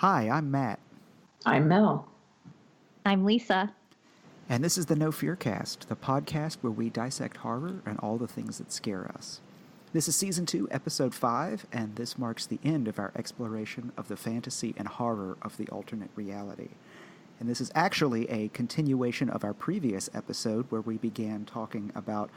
Hi, I'm Matt. I'm Mel. I'm Lisa. And this is the No Fear Cast, the podcast where we dissect horror and all the things that scare us. This is Season 2, Episode 5, and this marks the end of our exploration of the fantasy and horror of the alternate reality. And this is actually a continuation of our previous episode where we began talking about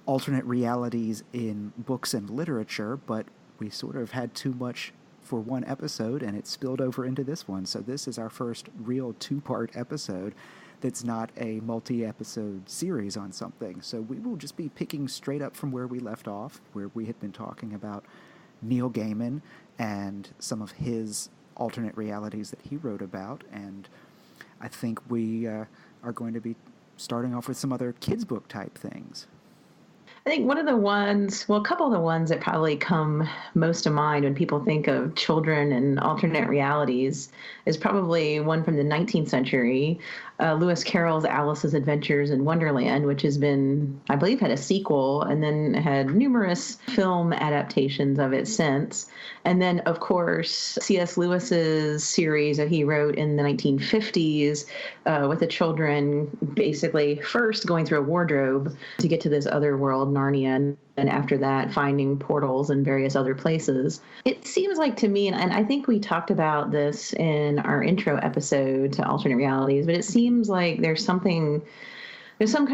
alternate realities in books and literature, but we sort of had too much for one episode and it spilled over into this one. So this is our first real two-part episode that's not a multi-episode series on something. So we will just be picking straight up from where we left off, where we had been talking about Neil Gaiman and some of his alternate realities that he wrote about. And I think we are going to be starting off with some other kids' book type things. I think one of the ones, well, a couple of the ones that probably come most to mind when people think of children and alternate realities is probably one from the 19th century, Lewis Carroll's Alice's Adventures in Wonderland, which has been, I believe, had a sequel and then had numerous film adaptations of it since. And then, of course, C.S. Lewis's series that he wrote in the 1950s with the children basically first going through a wardrobe to get to this other world, Narnia, and after that finding portals in various other places. It seems like to me, and I think we talked about this in our intro episode to alternate realities, but it seems like there's some kind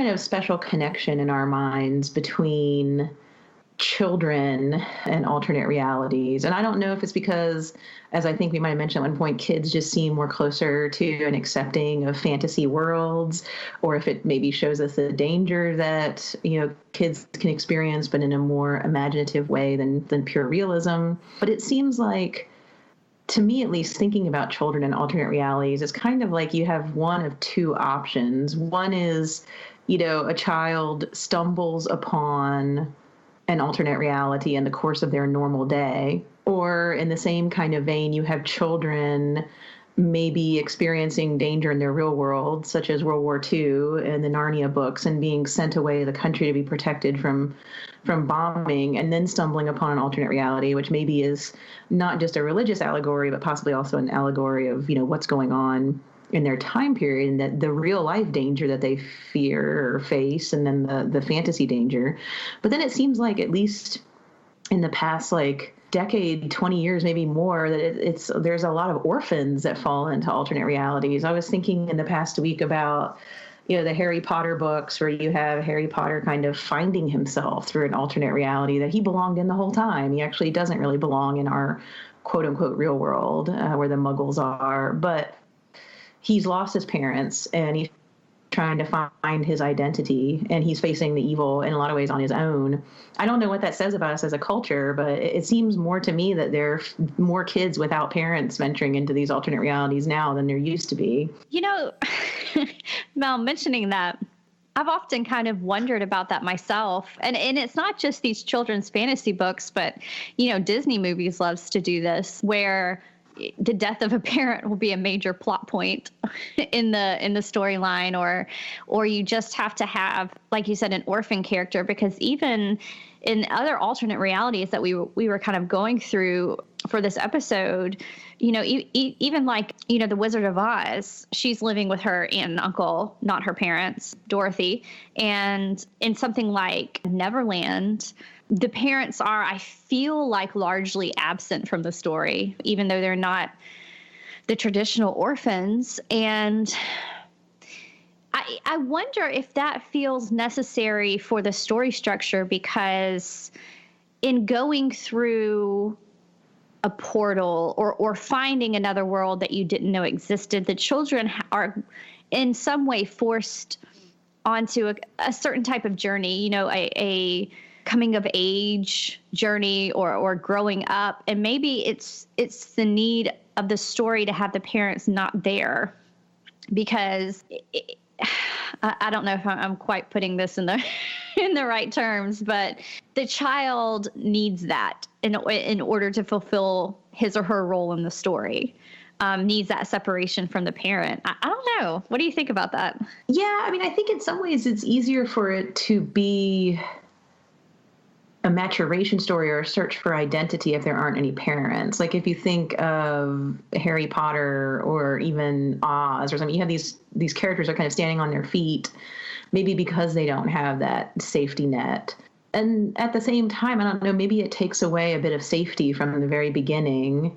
of special connection in our minds between children and alternate realities. And I don't know if it's because, as I think we might have mentioned at one point, kids just seem more closer to and accepting of fantasy worlds, or if it maybe shows us the danger that, kids can experience, but in a more imaginative way than pure realism. But it seems like, to me at least, thinking about children and alternate realities is kind of like you have one of two options. One is, a child stumbles upon an alternate reality in the course of their normal day. Or in the same kind of vein, you have children maybe experiencing danger in their real world, such as World War II and the Narnia books, and being sent away to the country to be protected from bombing, and then stumbling upon an alternate reality, which maybe is not just a religious allegory, but possibly also an allegory of, what's going on in their time period, and that the real life danger that they fear or face, and then the fantasy danger. But then it seems like, at least in the past, decade, 20 years, maybe more, that there's a lot of orphans that fall into alternate realities. I was thinking in the past week about, the Harry Potter books, where you have Harry Potter kind of finding himself through an alternate reality that he belonged in the whole time. He actually doesn't really belong in our quote unquote real world where the Muggles are, but he's lost his parents and he's trying to find his identity, and he's facing the evil in a lot of ways on his own. I don't know what that says about us as a culture, but it seems more to me that there are more kids without parents venturing into these alternate realities now than there used to be. Mel, mentioning that, I've often kind of wondered about that myself. And it's not just these children's fantasy books, but, Disney movies loves to do this, where the death of a parent will be a major plot point in the storyline, or you just have to have, like you said, an orphan character, because even in other alternate realities that we were kind of going through for this episode, even like, the Wizard of Oz, she's living with her aunt and uncle, not her parents, Dorothy. And in something like Neverland, the parents are, I feel like, largely absent from the story, even though they're not the traditional orphans. And I wonder if that feels necessary for the story structure, because in going through a portal or finding another world that you didn't know existed, the children are in some way forced onto a certain type of journey, a coming of age journey or growing up. And maybe it's the need of the story to have the parents not there, because I don't know if I'm quite putting this in the in the right terms, but the child needs that in order to fulfill his or her role in the story. Needs that separation from the parent. I don't know. What do you think about that? Yeah, I mean, I think in some ways it's easier for it to be a maturation story or a search for identity if there aren't any parents. Like if you think of Harry Potter or even Oz or something, you have these characters are kind of standing on their feet, maybe because they don't have that safety net. And at the same time, I don't know, maybe it takes away a bit of safety from the very beginning.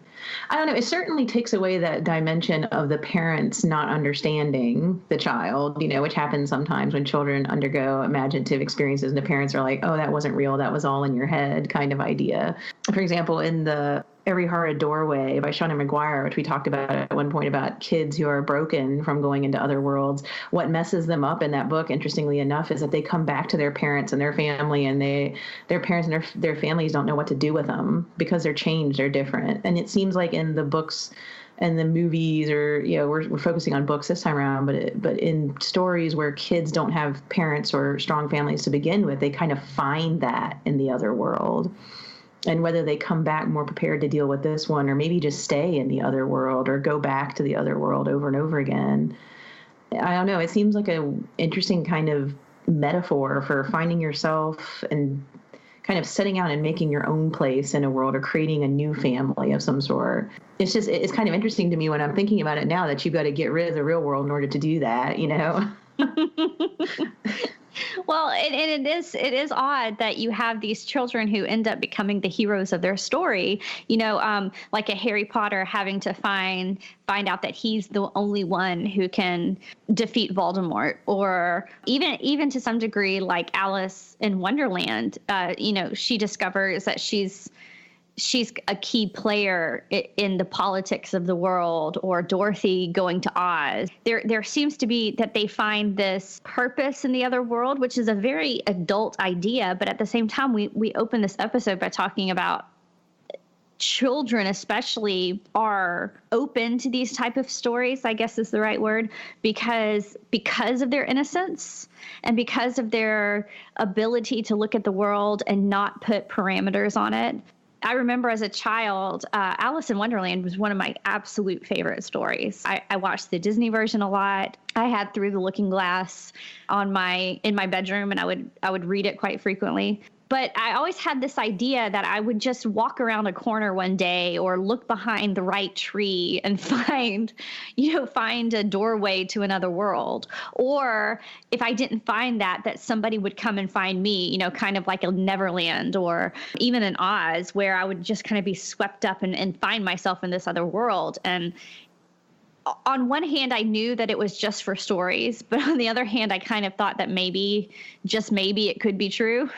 I don't know. It certainly takes away that dimension of the parents not understanding the child, which happens sometimes when children undergo imaginative experiences and the parents are like, oh, that wasn't real. That was all in your head kind of idea. For example, in the Every Heart a Doorway by Shauna Maguire, which we talked about at one point about kids who are broken from going into other worlds. What messes them up in that book, interestingly enough, is that they come back to their parents and their family, and their parents and their families don't know what to do with them because they're changed, they're different. And it seems like in the books and the movies, or we're focusing on books this time around, but in stories where kids don't have parents or strong families to begin with, they kind of find that in the other world. And whether they come back more prepared to deal with this one, or maybe just stay in the other world or go back to the other world over and over again. I don't know. It seems like an interesting kind of metaphor for finding yourself and kind of setting out and making your own place in a world or creating a new family of some sort. It's kind of interesting to me when I'm thinking about it now that you've got to get rid of the real world in order to do that, Well, and it is odd that you have these children who end up becoming the heroes of their story, like a Harry Potter having to find out that he's the only one who can defeat Voldemort, or even to some degree, like Alice in Wonderland, she discovers that she's a key player in the politics of the world, or Dorothy going to Oz. There seems to be that they find this purpose in the other world, which is a very adult idea. But at the same time, we open this episode by talking about children especially are open to these type of stories, I guess is the right word, because of their innocence and because of their ability to look at the world and not put parameters on it. I remember as a child, Alice in Wonderland was one of my absolute favorite stories. I watched the Disney version a lot. I had Through the Looking Glass in my bedroom, and I would read it quite frequently. But I always had this idea that I would just walk around a corner one day or look behind the right tree and find a doorway to another world. Or if I didn't find that somebody would come and find me, kind of like a Neverland or even an Oz, where I would just kind of be swept up and find myself in this other world. And on one hand, I knew that it was just for stories, but on the other hand, I kind of thought that maybe it could be true.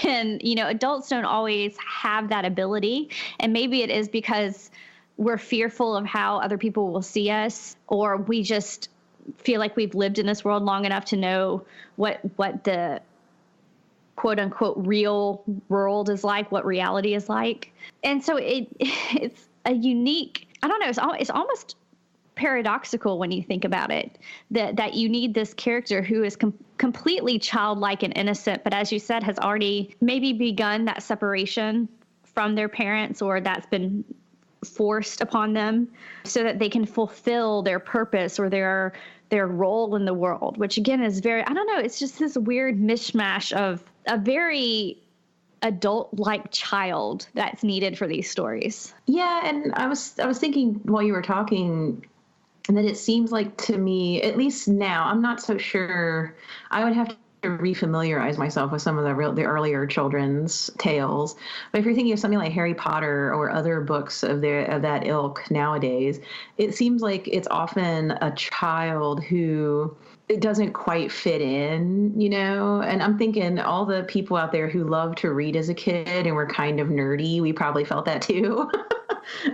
And, adults don't always have that ability. And maybe it is because we're fearful of how other people will see us, or we just feel like we've lived in this world long enough to know what the quote unquote real world is like, what reality is like. And so it's a unique, I don't know, it's almost paradoxical when you think about it, that you need this character who is completely childlike and innocent, but as you said, has already maybe begun that separation from their parents, or that's been forced upon them, so that they can fulfill their purpose or their role in the world, which again is very, I don't know, it's just this weird mishmash of a very adult-like child that's needed for these stories. Yeah, and I was thinking while you were talking, and that it seems like to me, at least now, I'm not so sure. I would have to refamiliarize myself with some of the earlier children's tales. But if you're thinking of something like Harry Potter or other books of that ilk nowadays, it seems like it's often a child who it doesn't quite fit in, and I'm thinking all the people out there who loved to read as a kid and were kind of nerdy, we probably felt that too.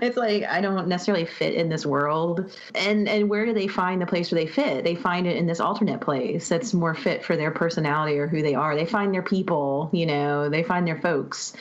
It's like, I don't necessarily fit in this world. And where do they find the place where they fit? They find it in this alternate place that's more fit for their personality or who they are. They find their people, they find their folks.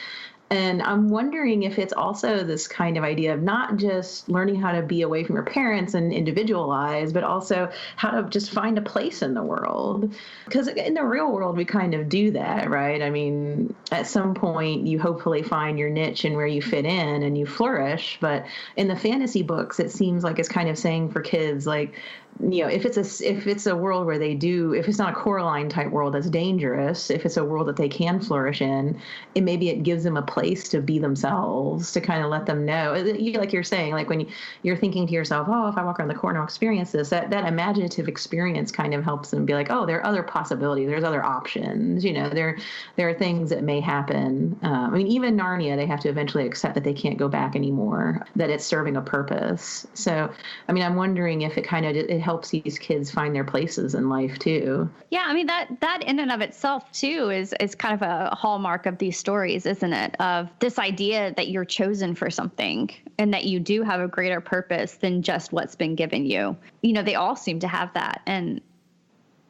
And I'm wondering if it's also this kind of idea of not just learning how to be away from your parents and individualize, but also how to just find a place in the world. Because in the real world, we kind of do that, right? I mean, at some point, you hopefully find your niche and where you fit in and you flourish. But in the fantasy books, it seems like it's kind of saying for kids, like, you know, if it's a world where they do, if it's not a Coraline type world that's dangerous, if it's a world that they can flourish in, and maybe it gives them a place to be themselves, to kind of let them know, like you're saying, like when you're thinking to yourself, oh, if I walk around the corner, I'll experience this, that imaginative experience kind of helps them be like, oh, there are other possibilities, there's other options, you know, there are things that may happen. I mean, even Narnia, they have to eventually accept that they can't go back anymore, that it's serving a purpose. So, I mean, I'm wondering if it kind of, it helps these kids find their places in life too. Yeah, I mean that in and of itself too is kind of a hallmark of these stories, isn't it? Of this idea that you're chosen for something and that you do have a greater purpose than just what's been given you. You know, they all seem to have that, and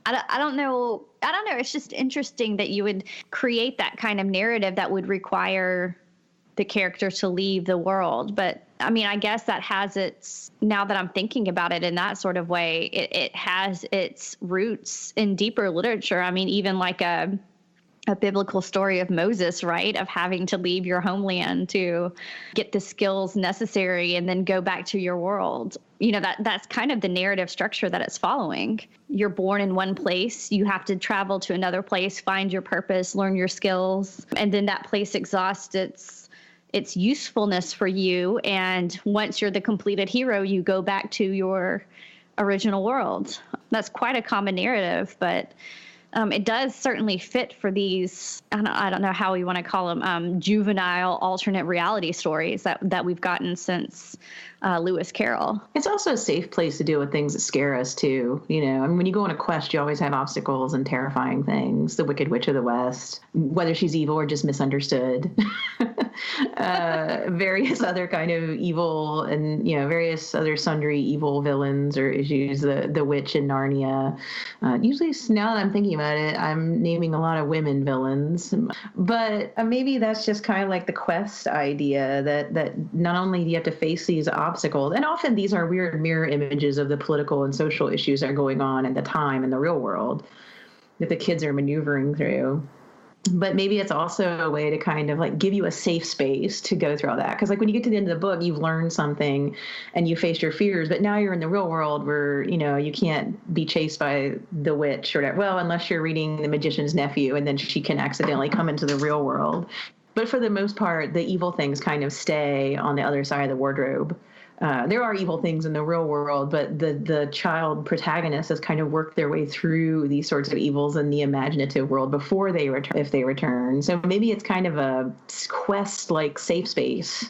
I don't know. It's just interesting that you would create that kind of narrative that would require the character to leave the world. But I mean, I guess that has its, now that I'm thinking about it in that sort of way, it has its roots in deeper literature. I mean, even like a biblical story of Moses, right? Of having to leave your homeland to get the skills necessary and then go back to your world. You know, that's kind of the narrative structure that it's following. You're born in one place, you have to travel to another place, find your purpose, learn your skills, and then that place exhausts its usefulness for you. And once you're the completed hero, you go back to your original world. That's quite a common narrative, but it does certainly fit for these, I don't know how we want to call them, juvenile alternate reality stories that we've gotten since Lewis Carroll. It's also a safe place to deal with things that scare us too. You know, I mean, when you go on a quest, you always have obstacles and terrifying things. The Wicked Witch of the West, whether she's evil or just misunderstood. Various other kind of evil and, you know, various other sundry evil villains or issues. The witch in Narnia. Usually, now that I'm thinking about it, I'm naming a lot of women villains. But maybe that's just kind of like the quest idea that not only do you have to face these obstacles, and often these are weird mirror images of the political and social issues that are going on at the time in the real world that the kids are maneuvering through. But maybe it's also a way to kind of like give you a safe space to go through all that. Because like when you get to the end of the book, you've learned something and you faced your fears, but now you're in the real world where, you know, you can't be chased by the witch or that. Well, unless you're reading The Magician's Nephew and then she can accidentally come into the real world. But for the most part, the evil things kind of stay on the other side of the wardrobe. There are evil things in the real world, but the child protagonist has kind of worked their way through these sorts of evils in the imaginative world before they return, if they return. So maybe it's kind of a quest-like safe space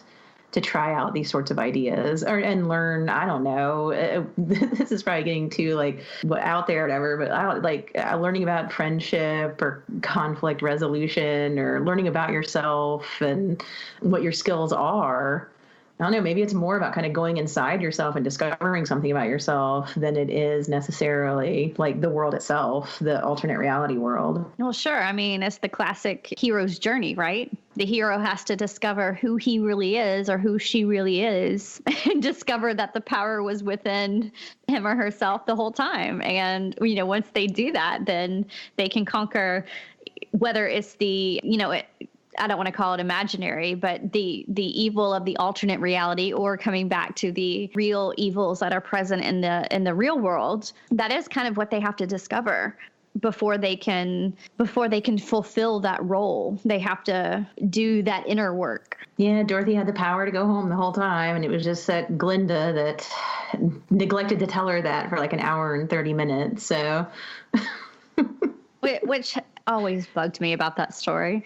to try out these sorts of ideas and learn. I don't know. This is probably getting too like out there or whatever, but learning about friendship or conflict resolution or learning about yourself and what your skills are. I don't know, maybe it's more about kind of going inside yourself and discovering something about yourself than it is necessarily like the world itself, the alternate reality world. Well, sure. I mean, it's the classic hero's journey, right? The hero has to discover who he really is or who she really is and discover that the power was within him or herself the whole time. And, you know, once they do that, then they can conquer, whether it's the, you know, I don't want to call it imaginary, but the evil of the alternate reality, or coming back to the real evils that are present in the real world. That is kind of what they have to discover before they can fulfill that role. They have to do that inner work. Yeah, Dorothy had the power to go home the whole time, and it was just that Glinda that neglected to tell her that for like an hour and 30 minutes. So, which always bugged me about that story.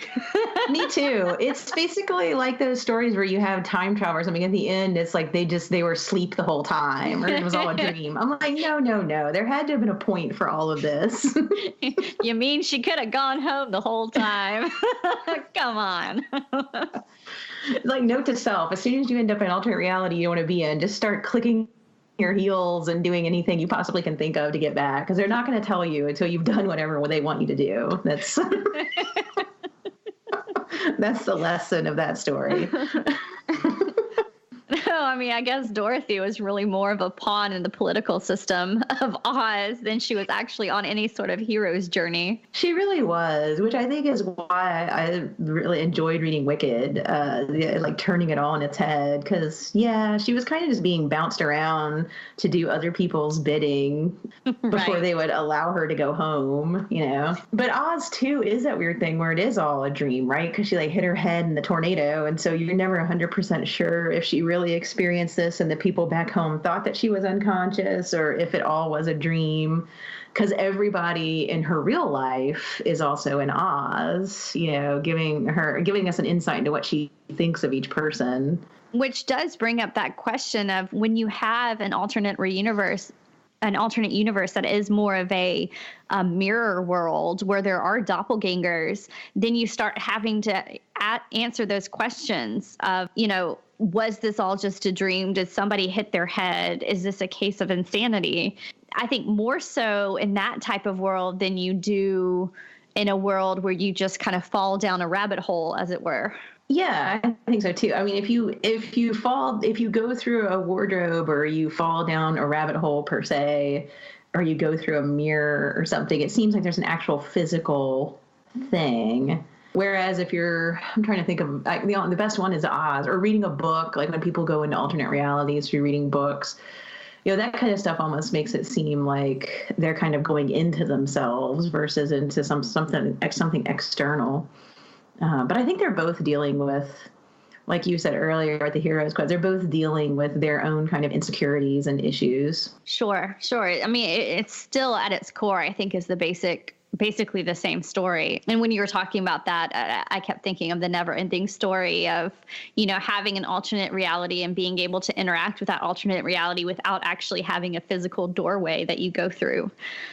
Me too. It's basically like those stories where you have time travel or something. At the end, it's like they were asleep the whole time, or it was all a dream. I'm like, no. There had to have been a point for all of this. You mean she could have gone home the whole time? Come on. Like, note to self, as soon as you end up in alternate reality you don't want to be in, just start clicking your heels and doing anything you possibly can think of to get back, because they're not going to tell you until you've done whatever they want you to do. That's That's the lesson of that story. No, I mean, I guess Dorothy was really more of a pawn in the political system of Oz than she was actually on any sort of hero's journey. She really was, which I think is why I really enjoyed reading Wicked, like turning it all on its head. Because, yeah, she was kind of just being bounced around to do other people's bidding before Right. they would allow her to go home, you know. But Oz, too, is that weird thing where it is all a dream, right? Because she, like, hit her head in the tornado. And so you're never 100% sure if she really experienced this and the people back home thought that she was unconscious or if it all was a dream. Because everybody in her real life is also in Oz, you know, giving us an insight into what she thinks of each person. Which does bring up that question of when you have an alternate universe that is more of a mirror world where there are doppelgangers, then you start having to answer those questions of, you know, was this all just a dream? Did somebody hit their head? Is this a case of insanity? I think more so in that type of world than you do in a world where you just kind of fall down a rabbit hole, as it were. Yeah, I think so too. I mean, if you go through a wardrobe or you fall down a rabbit hole per se, or you go through a mirror or something, it seems like there's an actual physical thing. Whereas if I'm trying to think of, the best one is Oz, or reading a book, like when people go into alternate realities through reading books, you know, that kind of stuff almost makes it seem like they're kind of going into themselves versus into something external. But I think they're both dealing with, like you said earlier at the Heroes Quest, they're both dealing with their own kind of insecurities and issues. Sure. I mean, it's still at its core, I think, is basically the same story. And when you were talking about that, I kept thinking of the never-ending story of, you know, having an alternate reality and being able to interact with that alternate reality without actually having a physical doorway that you go through.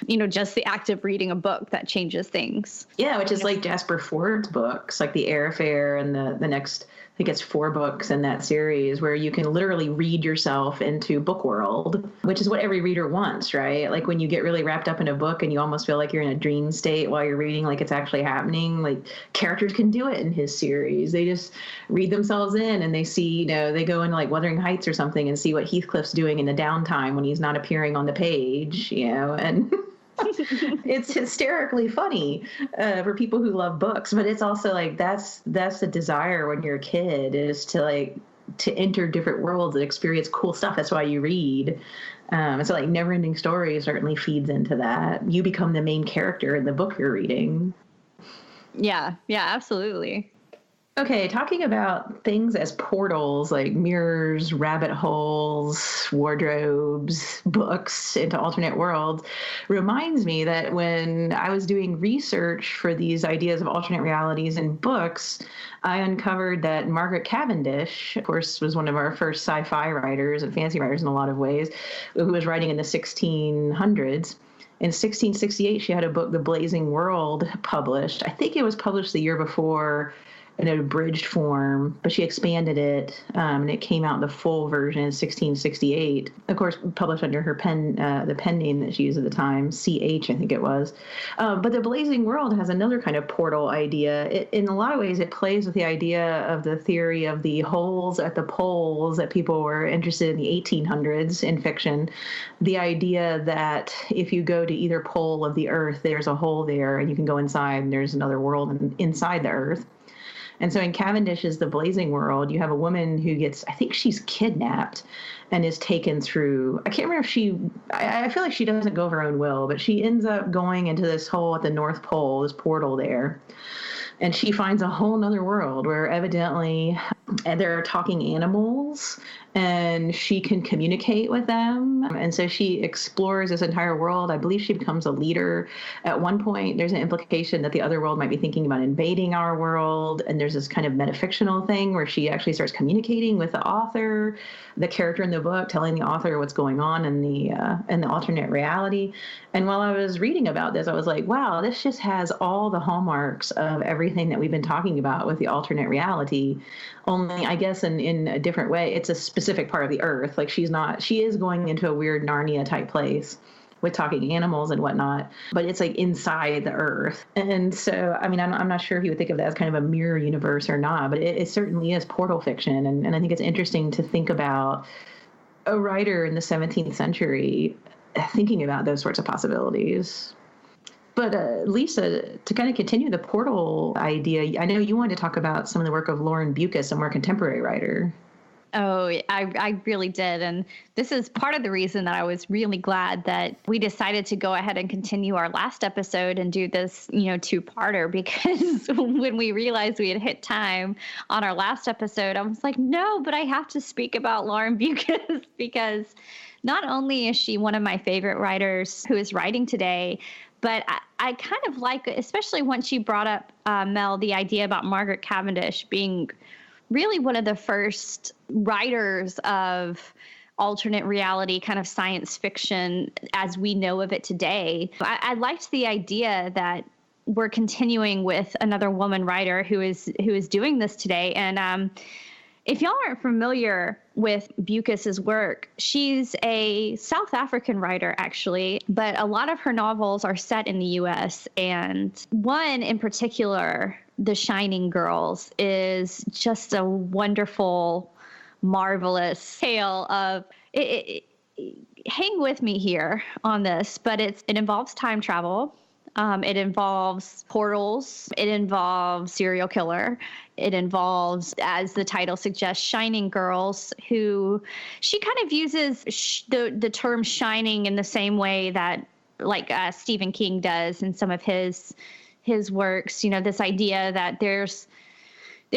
You know, just the act of reading a book that changes things. Yeah, which is like Jasper Ford's books, like The Airfare and the next, I think it's 4 books in that series where you can literally read yourself into book world, which is what every reader wants, right? Like when you get really wrapped up in a book and you almost feel like you're in a dream state while you're reading, like it's actually happening. Like characters can do it in his series. They just read themselves in and they see, you know, they go into like Wuthering Heights or something and see what Heathcliff's doing in the downtime when he's not appearing on the page, you know, and it's hysterically funny for people who love books, but it's also like that's the desire when you're a kid, is to enter different worlds and experience cool stuff. That's why you read. And so like Never-Ending Story certainly feeds into that. You become the main character in the book you're reading. Yeah, absolutely. Okay, talking about things as portals, like mirrors, rabbit holes, wardrobes, books into alternate worlds, reminds me that when I was doing research for these ideas of alternate realities in books, I uncovered that Margaret Cavendish, of course, was one of our first sci-fi writers and fantasy writers in a lot of ways, who was writing in the 1600s. In 1668, she had a book, The Blazing World, published. I think it was published the year before in an abridged form, but she expanded it, and it came out in the full version in 1668. Of course, published under her the pen name that she used at the time, C.H., I think it was. But The Blazing World has another kind of portal idea. In a lot of ways, it plays with the idea of the theory of the holes at the poles that people were interested in the 1800s in fiction. The idea that if you go to either pole of the Earth, there's a hole there, and you can go inside, and there's another world inside the Earth. And so in Cavendish's The Blazing World, you have a woman who gets, I think she's kidnapped and is taken through, I can't remember if I feel like she doesn't go of her own will, but she ends up going into this hole at the North Pole, this portal there. And she finds a whole nother world where evidently there are talking animals and she can communicate with them. And so she explores this entire world. I believe she becomes a leader. At one point, there's an implication that the other world might be thinking about invading our world. And there's this kind of metafictional thing where she actually starts communicating with the author, the character in the book, telling the author what's going on in the alternate reality. And while I was reading about this, I was like, wow, this just has all the hallmarks of everything that we've been talking about with the alternate reality. Only, I guess, in a different way. It's a specific part of the Earth. Like she is going into a weird Narnia type place with talking animals and whatnot, but it's like inside the earth. And so, I mean, I'm not sure if you would think of that as kind of a mirror universe or not, but it certainly is portal fiction. And I think it's interesting to think about a writer in the 17th century thinking about those sorts of possibilities. But Lisa, to kind of continue the portal idea, I know you wanted to talk about some of the work of Lauren Bucas, a more contemporary writer. Oh, I really did. And this is part of the reason that I was really glad that we decided to go ahead and continue our last episode and do this, two-parter, because when we realized we had hit time on our last episode, I was like, no, but I have to speak about Lauren Bucas because not only is she one of my favorite writers who is writing today, but I kind of like, especially once you brought up, Mel, the idea about Margaret Cavendish being really one of the first writers of alternate reality kind of science fiction as we know of it today. I liked the idea that we're continuing with another woman writer who is doing this today. And if y'all aren't familiar with Bucas's work, she's a South African writer, actually, but a lot of her novels are set in the U.S. And one in particular, The Shining Girls, is just a wonderful, marvelous tale of hang with me here on this, but it involves time travel. It involves portals. It involves serial killer. It involves, as the title suggests, shining girls, who she kind of uses the term shining in the same way that like Stephen King does in some of his works. This idea that there's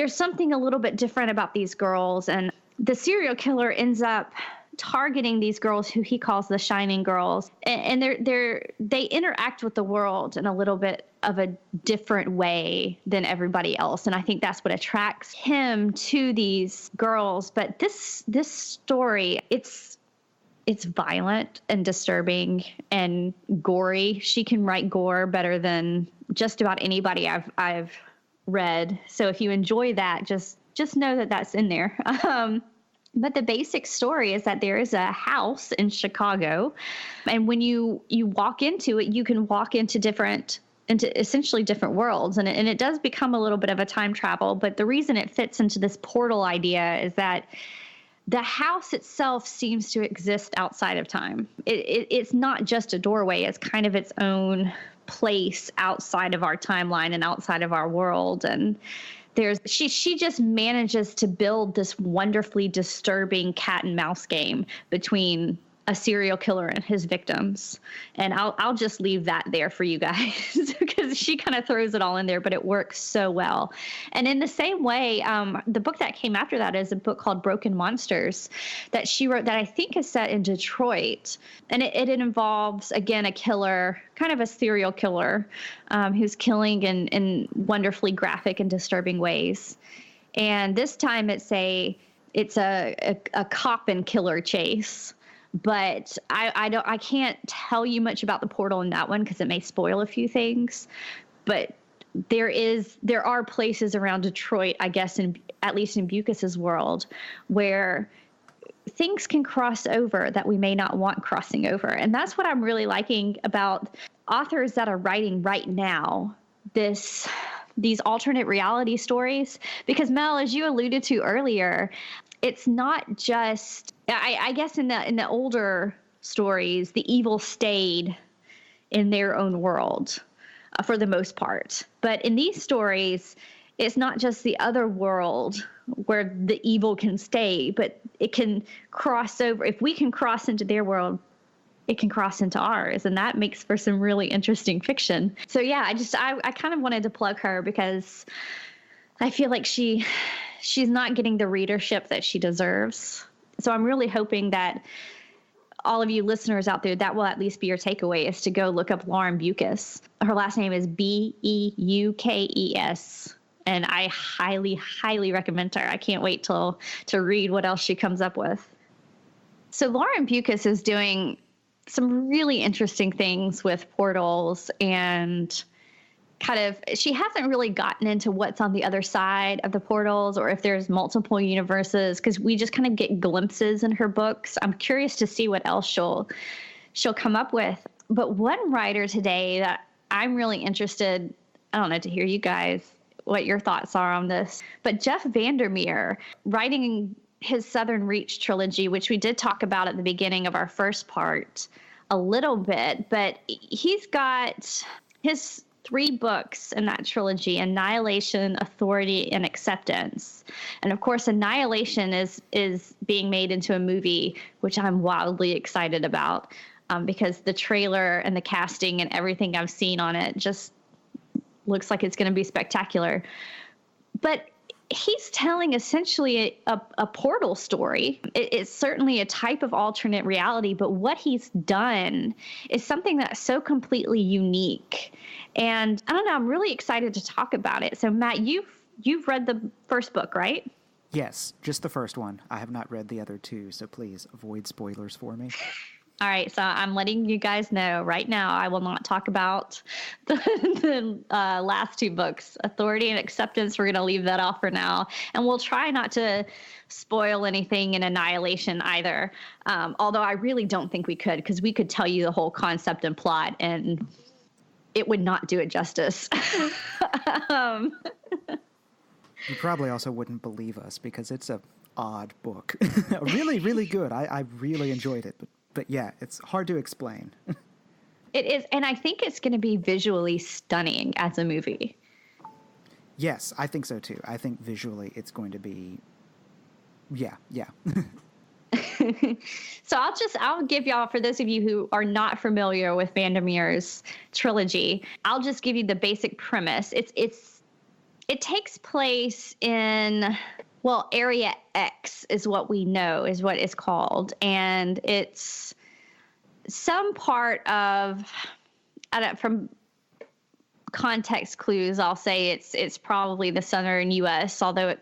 something a little bit different about these girls, and the serial killer ends up targeting these girls who he calls the shining girls, and they interact with the world in a little bit of a different way than everybody else, and I think that's what attracts him to these girls. But this story, it's violent and disturbing and gory. She can write gore better than just about anybody I've read. So if you enjoy that, just know that that's in there. But the basic story is that there is a house in Chicago, and when you walk into it, you can walk into essentially different worlds, and it does become a little bit of a time travel. But the reason it fits into this portal idea is that the house itself seems to exist outside of time. It's not just a doorway; it's kind of its own place outside of our timeline and outside of our world. And she just manages to build this wonderfully disturbing cat and mouse game between a serial killer and his victims. And I'll just leave that there for you guys because she kind of throws it all in there, but it works so well. And in the same way, the book that came after that is a book called Broken Monsters that she wrote that I think is set in Detroit. And it involves, again, a killer, kind of a serial killer, who's killing in wonderfully graphic and disturbing ways. And this time it's a cop and killer chase. But I can't tell you much about the portal in that one because it may spoil a few things. But there are places around Detroit, I guess, at least in Bucas's world, where things can cross over that we may not want crossing over. And that's what I'm really liking about authors that are writing right now, these alternate reality stories. Because Mel, as you alluded to earlier, it's not just, I guess in the older stories, the evil stayed in their own world for the most part. But in these stories, it's not just the other world where the evil can stay, but it can cross over. If we can cross into their world, it can cross into ours. And that makes for some really interesting fiction. So yeah, I kind of wanted to plug her because I feel like she's not getting the readership that she deserves. So I'm really hoping that all of you listeners out there, that will at least be your takeaway, is to go look up Lauren Bucas. Her last name is Beukes. And I highly, highly recommend her. I can't wait to read what else she comes up with. So Lauren Bucas is doing some really interesting things with portals, and she hasn't really gotten into what's on the other side of the portals or if there's multiple universes, because we just kind of get glimpses in her books. I'm curious to see what else she'll come up with. But one writer today that I'm really interested, I don't know, to hear you guys, what your thoughts are on this, but Jeff Vandermeer writing his Southern Reach trilogy, which we did talk about at the beginning of our first part a little bit, but he's got his 3 books in that trilogy: Annihilation, Authority, and Acceptance. And of course, Annihilation is being made into a movie, which I'm wildly excited about, because the trailer and the casting and everything I've seen on it just looks like it's going to be spectacular. But he's telling essentially a portal story. It's certainly a type of alternate reality, but what he's done is something that's so completely unique. And I don't know, I'm really excited to talk about it. So Matt, you've read the first book, right? Yes, just the first one. I have not read the other 2, so please avoid spoilers for me. All right, so I'm letting you guys know right now I will not talk about the last 2 books, Authority and Acceptance. We're going to leave that off for now. And we'll try not to spoil anything in Annihilation either, although I really don't think we could, because we could tell you the whole concept and plot, and it would not do it justice. You probably also wouldn't believe us, because it's a odd book. Really, really good. I really enjoyed it, but yeah, it's hard to explain. It is, and I think it's going to be visually stunning as a movie. Yes, I think so too. I think visually it's going to be, yeah. So I'll give y'all, for those of you who are not familiar with Vandermeer's trilogy, I'll just give you the basic premise. It takes place in, well, Area X is what we know, is what it's called. And it's some part of, from context clues, I'll say it's probably the southern U.S., although it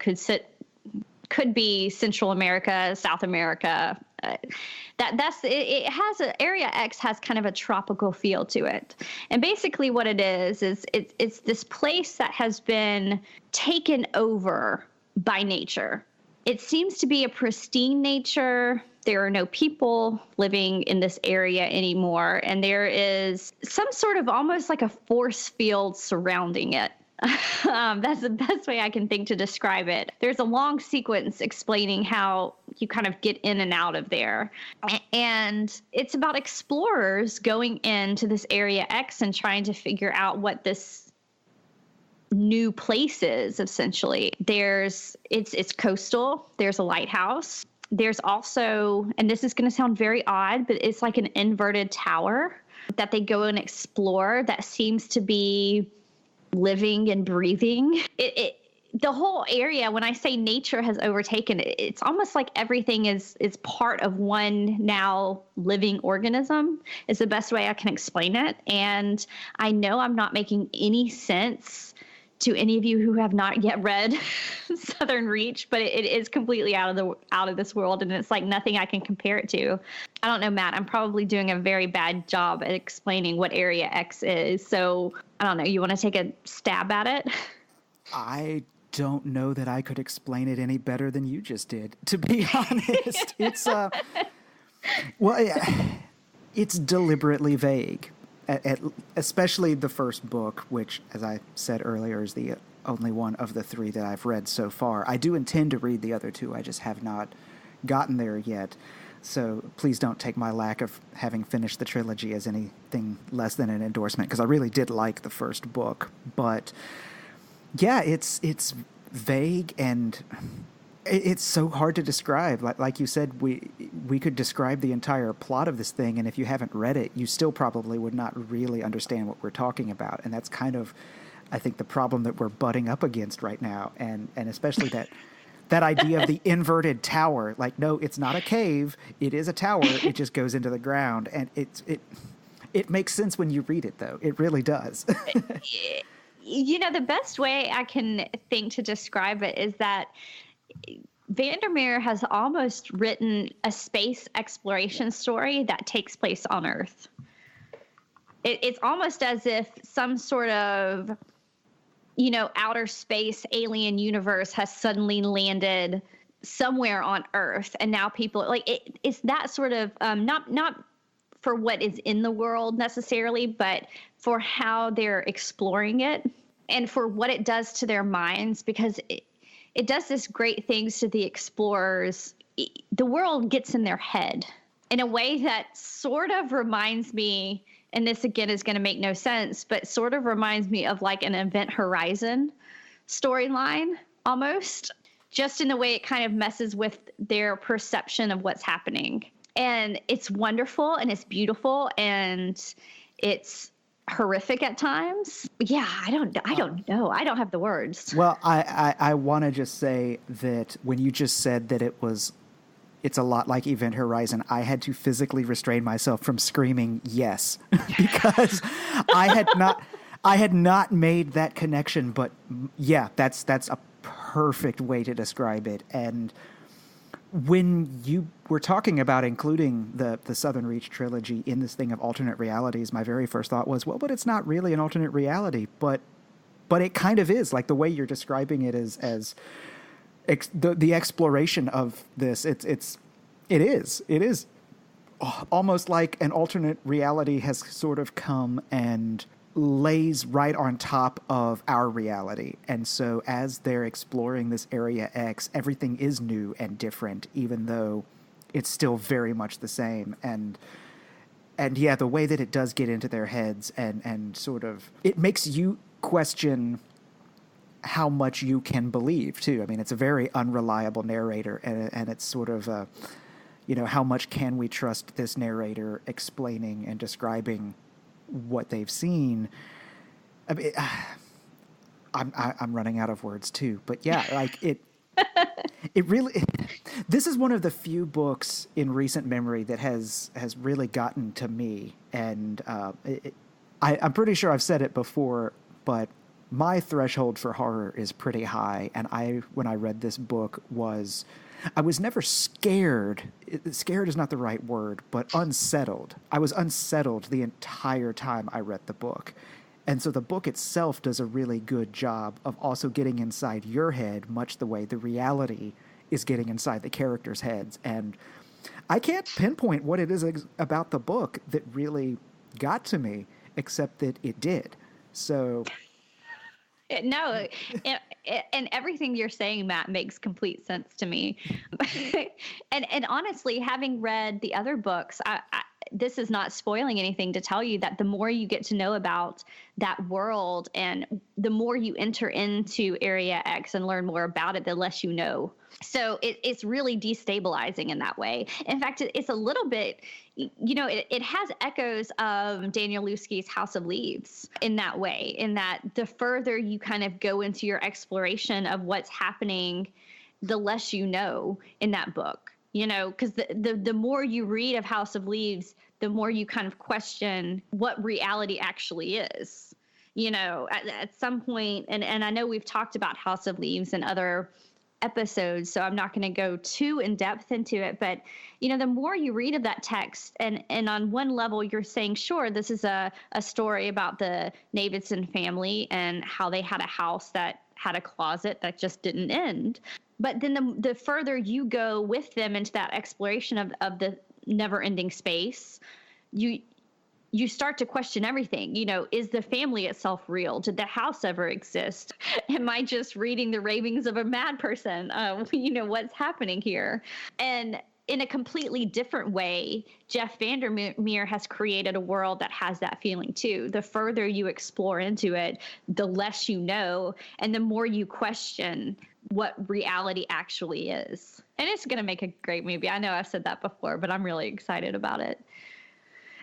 could be Central America, South America. It has Area X has kind of a tropical feel to it. And basically what it is it's this place that has been taken over by nature. It seems to be a pristine nature. There are no people living in this area anymore. And there is some sort of almost like a force field surrounding it. That's the best way I can think to describe it. There's a long sequence explaining how you kind of get in and out of there. And it's about explorers going into this Area X and trying to figure out what this new place is, essentially. It's coastal. There's a lighthouse. There's also, and this is going to sound very odd, but it's like an inverted tower that they go and explore that seems to be living and breathing. The whole area, when I say nature has overtaken it, it's almost like everything is part of one now living organism, is the best way I can explain it. And I know I'm not making any sense to any of you who have not yet read Southern Reach, but it is completely out of this world, and it's like nothing I can compare it to. I don't know, Matt, I'm probably doing a very bad job at explaining what Area X is. So I don't know, you want to take a stab at it? I don't know that I could explain it any better than you just did, to be honest. It's it's deliberately vague. Especially the first book, which, as I said earlier, is the only one of the 3 that I've read so far. I do intend to read the other 2. I just have not gotten there yet. So please don't take my lack of having finished the trilogy as anything less than an endorsement, because I really did like the first book. But yeah, it's vague, and it's so hard to describe. Like you said, we could describe the entire plot of this thing, and if you haven't read it, you still probably would not really understand what we're talking about. And that's kind of, I think, the problem that we're butting up against right now, and especially that idea of the inverted tower. Like, no, it's not a cave. It is a tower. It just goes into the ground, and it makes sense when you read it, though. It really does. You know, the best way I can think to describe it is that Vandermeer has almost written a space exploration story that takes place on Earth. It's almost as if some sort of, outer space alien universe has suddenly landed somewhere on Earth, and now people it's that sort of not for what is in the world necessarily, but for how they're exploring it and for what it does to their minds, because it does this great things to the explorers. The world gets in their head in a way that sort of reminds me, and this again is going to make no sense, but sort of reminds me of like an Event Horizon storyline almost, just in the way it kind of messes with their perception of what's happening. And it's wonderful and it's beautiful and it's horrific at times. Yeah, I don't know. I don't have the words. Well, I want to just say that when you just said that it's a lot like Event Horizon, I had to physically restrain myself from screaming yes because I had not made that connection. But yeah, that's a perfect way to describe it. And when you were talking about including the Southern Reach trilogy in this thing of alternate realities, my very first thought was, well, but it's not really an alternate reality, but it kind of is. Like the way you're describing it as the exploration of this, it is almost like an alternate reality has sort of come and lays right on top of our reality. And so as they're exploring this Area X, everything is new and different, even though it's still very much the same. And yeah, the way that it does get into their heads and sort of, it makes you question how much you can believe too. I mean, it's a very unreliable narrator, and it's sort of how much can we trust this narrator explaining and describing what they've seen. I mean, I'm running out of words too, but yeah, like it really, this is one of the few books in recent memory that has really gotten to me. And I'm pretty sure I've said it before, but my threshold for horror is pretty high. And when I read this book I was never scared. Scared is not the right word, but unsettled. I was unsettled the entire time I read the book. And so the book itself does a really good job of also getting inside your head, much the way the reality is getting inside the characters' heads. And I can't pinpoint what it is about the book that really got to me, except that it did. So... No, and everything you're saying, Matt, makes complete sense to me. and honestly, having read the other books, this is not spoiling anything to tell you that the more you get to know about that world and the more you enter into Area X and learn more about it, the less you know. So it's really destabilizing in that way. In fact, it's a little bit, it has echoes of Daniel Lewski's House of Leaves in that way, in that the further you kind of go into your exploration of what's happening, the less you know in that book. Because the more you read of House of Leaves, the more you kind of question what reality actually is. At some point, and I know we've talked about House of Leaves in other episodes, so I'm not going to go too in depth into it, but the more you read of that text, and on one level you're saying, sure, this is a story about the Davidson family and how they had a house that had a closet that just didn't end. But then the further you go with them into that exploration of the never-ending space, you start to question everything. Is the family itself real? Did the house ever exist? Am I just reading the ravings of a mad person? What's happening here? And in a completely different way, Jeff Vandermeer has created a world that has that feeling too. The further you explore into it, the less you know, and the more you question what reality actually is. And it's going to make a great movie. I know I've said that before, but I'm really excited about it.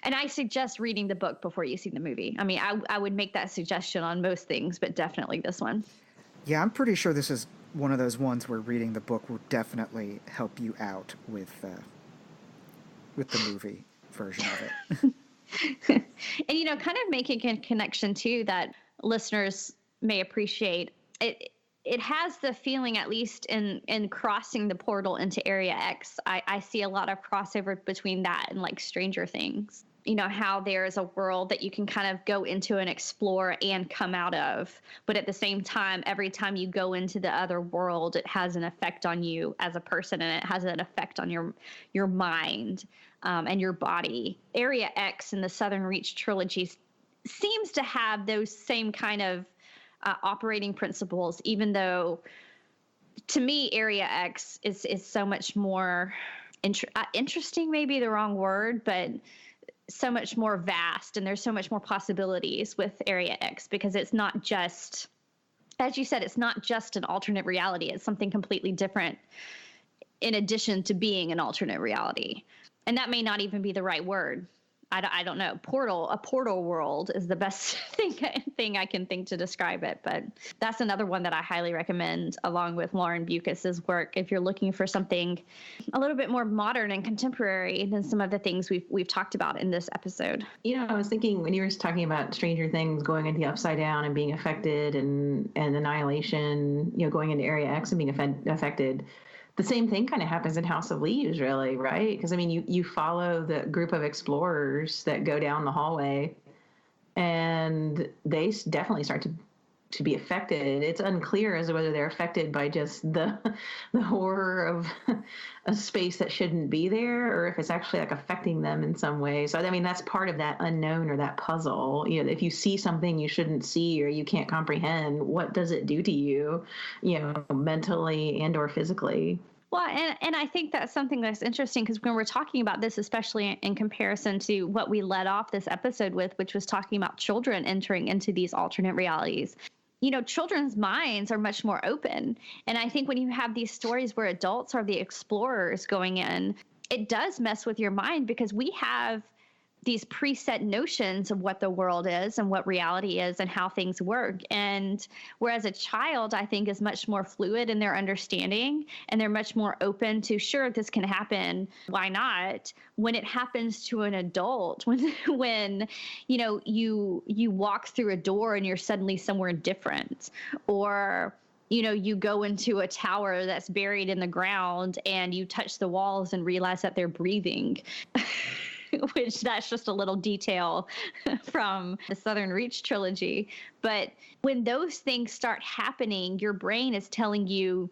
And I suggest reading the book before you see the movie. I mean, I would make that suggestion on most things, but definitely this one. Yeah, I'm pretty sure this is one of those ones where reading the book will definitely help you out with the movie version of it. And, kind of making a connection, too, that listeners may appreciate. It has the feeling, at least in crossing the portal into Area X, I see a lot of crossover between that and like Stranger Things. How there is a world that you can kind of go into and explore and come out of. But at the same time, every time you go into the other world, it has an effect on you as a person, and it has an effect on your mind. and your body. Area X in the Southern Reach trilogy seems to have those same kind of operating principles, even though to me, Area X is so much more interesting, maybe the wrong word, but so much more vast, and there's so much more possibilities with Area X because it's not just, as you said, it's not just an alternate reality. It's something completely different in addition to being an alternate reality. And that may not even be the right word. I don't know. A portal world is the best thing I can think to describe it. But that's another one that I highly recommend, along with Lauren Bukas's work, if you're looking for something a little bit more modern and contemporary than some of the things we've talked about in this episode. I was thinking when you were talking about Stranger Things going into the Upside Down and being affected, and Annihilation, going into Area X and being affected. The same thing kind of happens in House of Leaves, really, right? Because, you follow the group of explorers that go down the hallway, and they definitely start to be affected. It's unclear as to whether they're affected by just the horror of a space that shouldn't be there, or if it's actually affecting them in some way. So, that's part of that unknown or that puzzle. If you see something you shouldn't see or you can't comprehend, what does it do to you, mentally and or physically? Well, and I think that's something that's interesting, because when we're talking about this, especially in comparison to what we led off this episode with, which was talking about children entering into these alternate realities, children's minds are much more open. And I think when you have these stories where adults are the explorers going in, it does mess with your mind, because we have these preset notions of what the world is and what reality is and how things work. And whereas a child, I think, is much more fluid in their understanding, and they're much more open to, sure, this can happen, why not? When it happens to an adult, when you walk through a door and you're suddenly somewhere different, or you go into a tower that's buried in the ground and you touch the walls and realize that they're breathing. Which that's just a little detail from the Southern Reach trilogy. But when those things start happening, your brain is telling you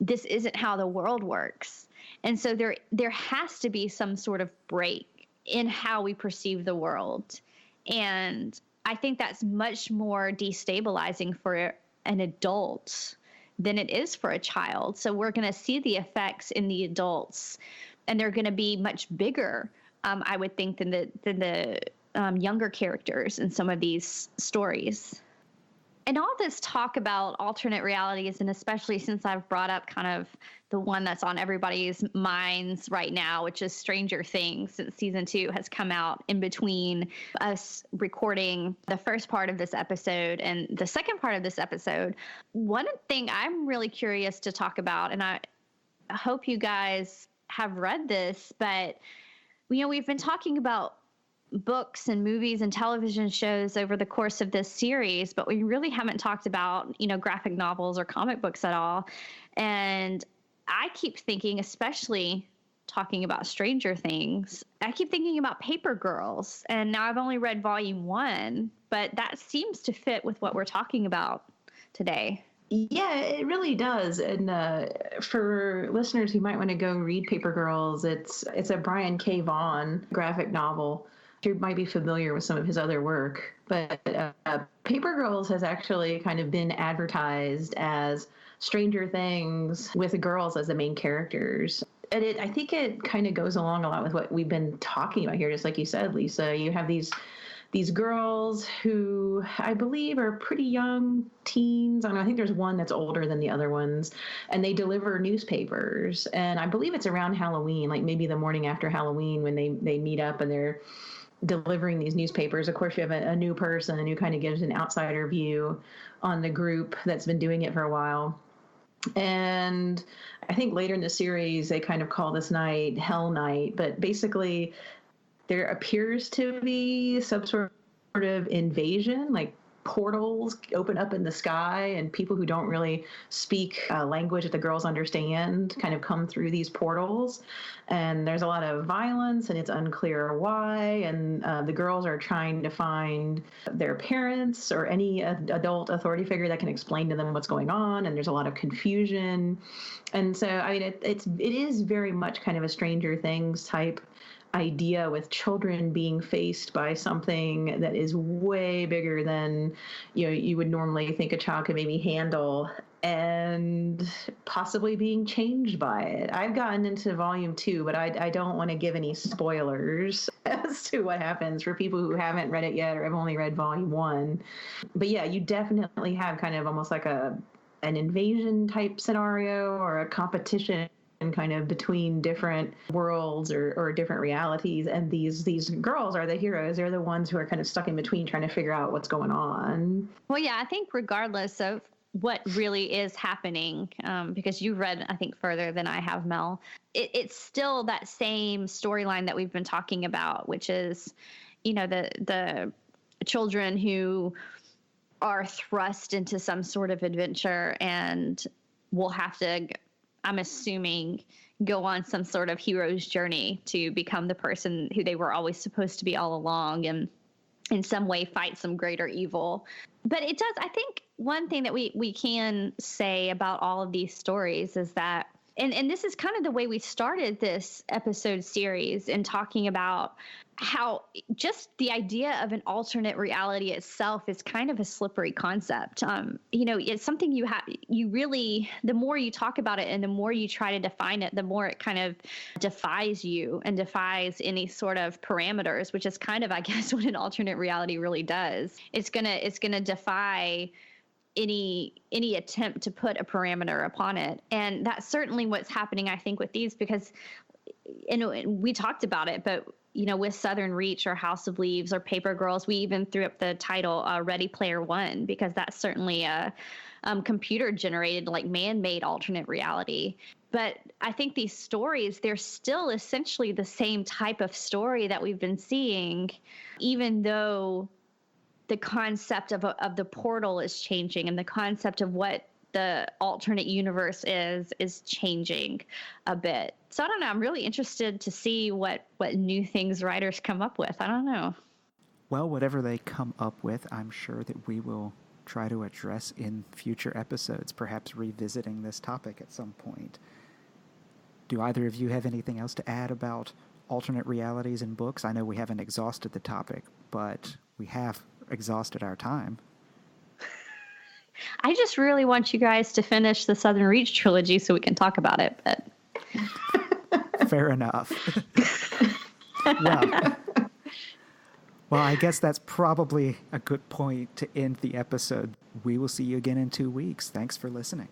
this isn't how the world works. And so there has to be some sort of break in how we perceive the world. And I think that's much more destabilizing for an adult than it is for a child. So we're going to see the effects in the adults, and they're going to be much bigger, I would think, than the younger characters in some of these stories. And all this talk about alternate realities, and especially since I've brought up kind of the one that's on everybody's minds right now, which is Stranger Things, since season 2 has come out in between us recording the first part of this episode and the second part of this episode, one thing I'm really curious to talk about, and I hope you guys have read this, but we've been talking about books and movies and television shows over the course of this series, but we really haven't talked about, graphic novels or comic books at all. And I keep thinking, especially talking about Stranger Things, I keep thinking about Paper Girls. And now I've only read volume 1, but that seems to fit with what we're talking about today. Yeah, it really does. And for listeners who might want to go read Paper Girls, it's a Brian K. Vaughan graphic novel. You might be familiar with some of his other work, but Paper Girls has actually kind of been advertised as Stranger Things with girls as the main characters. And I think it kind of goes along a lot with what we've been talking about here, just like you said, Lisa. You have these girls who I believe are pretty young teens. I think there's one that's older than the other ones, and they deliver newspapers. And I believe it's around Halloween, like maybe the morning after Halloween, when they meet up and they're delivering these newspapers. Of course, you have a new person who kind of gives an outsider view on the group that's been doing it for a while. And I think later in the series, they kind of call this night Hell Night, but basically there appears to be some sort of invasion, like portals open up in the sky, and people who don't really speak language that the girls understand kind of come through these portals. And there's a lot of violence, and it's unclear why. And the girls are trying to find their parents or any adult authority figure that can explain to them what's going on. And there's a lot of confusion. And so, it is very much kind of a Stranger Things type idea with children being faced by something that is way bigger than you would normally think a child could maybe handle, and possibly being changed by it. I've gotten into volume 2, but I don't want to give any spoilers as to what happens for people who haven't read it yet or have only read volume 1. But yeah, you definitely have kind of almost like an invasion type scenario, or a competition kind of between different worlds or different realities, and these girls are the heroes. They're the ones who are kind of stuck in between, trying to figure out what's going on. Well, yeah, I think regardless of what really is happening, because you've read, I think, further than I have, Mel, it's still that same storyline that we've been talking about, which is, the children who are thrust into some sort of adventure and will have to, I'm assuming, go on some sort of hero's journey to become the person who they were always supposed to be all along, and in some way fight some greater evil. But it does, I think one thing that we can say about all of these stories is that, and this is kind of the way we started this episode series, in talking about how just the idea of an alternate reality itself is kind of a slippery concept. It's something you really, the more you talk about it and the more you try to define it, the more it kind of defies you and defies any sort of parameters, which is kind of, I guess, what an alternate reality really does. It's gonna defy any attempt to put a parameter upon it. And that's certainly what's happening, I think, with these, because, we talked about it, but with Southern Reach or House of Leaves or Paper Girls, we even threw up the title Ready Player One, because that's certainly a computer generated, like man-made alternate reality. But I think these stories, they're still essentially the same type of story that we've been seeing, even though the concept of the portal is changing, and the concept of what the alternate universe is changing a bit. So I don't know. I'm really interested to see what new things writers come up with. I don't know. Well, whatever they come up with, I'm sure that we will try to address in future episodes, perhaps revisiting this topic at some point. Do either of you have anything else to add about alternate realities in books? I know we haven't exhausted the topic, but we have exhausted our time. I just really want you guys to finish the Southern Reach trilogy so we can talk about it. But fair enough. Well, I guess that's probably a good point to end the episode. We will see you again in 2 weeks. Thanks for listening.